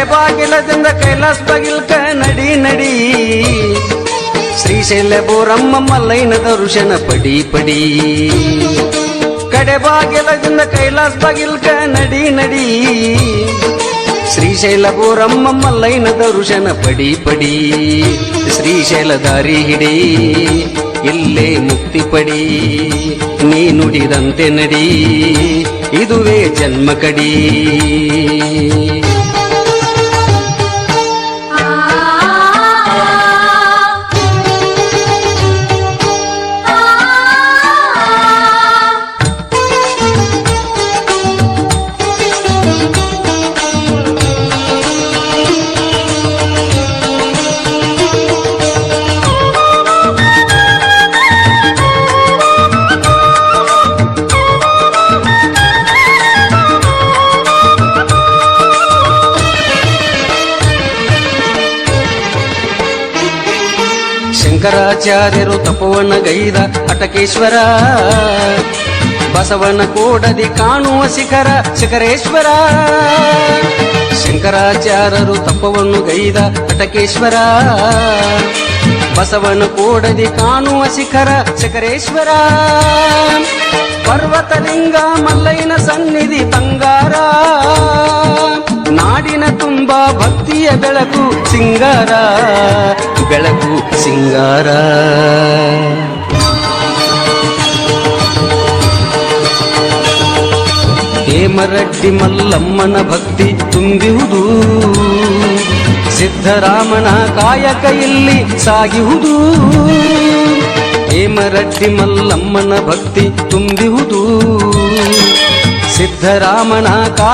ಕಡೆಬಾಗಿಲದಿಂದ ಕೈಲಾಸ ಬಗಿಲ್ಕ ನಡಿ ನಡಿ ಶ್ರೀಶೈಲ ಬೋರಮ್ಮ ಮಲ್ಲೈನ ದರ್ಶನ ಪಡಿ ಪಡಿ ಕಡೆಬಾಗಿಲದಿಂದ ಕೈಲಾಸ ಬಗಿಲ್ಕ ನಡಿ ನಡಿ ಶ್ರೀಶೈಲ ಬೋರಮ್ಮ ಮಲ್ಲೈನ ದರ್ಶನ ಪಡಿ ಪಡಿ ಶ್ರೀಶೈಲ ದಾರಿ ಹಿಡಿ ಇಲ್ಲೇ ಮುಕ್ತಿ ಪಡಿ ನೀ ನುಡಿದಂತೆ ನಡಿ ಇದುವೇ ಜನ್ಮ ಕಡಿ ಶಂಕರಾಚಾರ್ಯರು ತಪವನ ಗೈದ ಅಟಕೇಶ್ವರ ಬಸವನ ಕೋಡದಿ ಕಾಣುವ ಶಿಖರ ಶಿಖರೇಶ್ವರ ಶಂಕರಾಚಾರ್ಯರು ತಪವನ್ನು ಗೈದ ಅಟಕೇಶ್ವರ ಬಸವನ ಕೋಡದಿ ಕಾಣುವ ಶಿಖರ ಶಿಖರೇಶ್ವರ ಪರ್ವತಲಿಂಗ ಮಲ್ಲೈನ ಸನ್ನಿಧಿ ಬಂಗಾರ ನಾಡಿನ ತುಂಬಾ ಭಕ್ತಿಯ ಬೆಳಕು ಸಿಂಗಾರ ಬೆಳಕು ಸಿಂಗಾರ ಹೇಮರೆಡ್ಡಿ ಮಲ್ಲಮ್ಮನ ಭಕ್ತಿ ತುಂಬಿಹುದು ಸಿದ್ದರಾಮನ ಕಾಯಕ ಇಲ್ಲಿ ಸಾಗಿಹುದು ಹೇಮರೆಡ್ಡಿ ಮಲ್ಲಮ್ಮನ ಭಕ್ತಿ ತುಂಬಿಹುದು ಸಿದ್ದರಾಮನ ಕಾಯ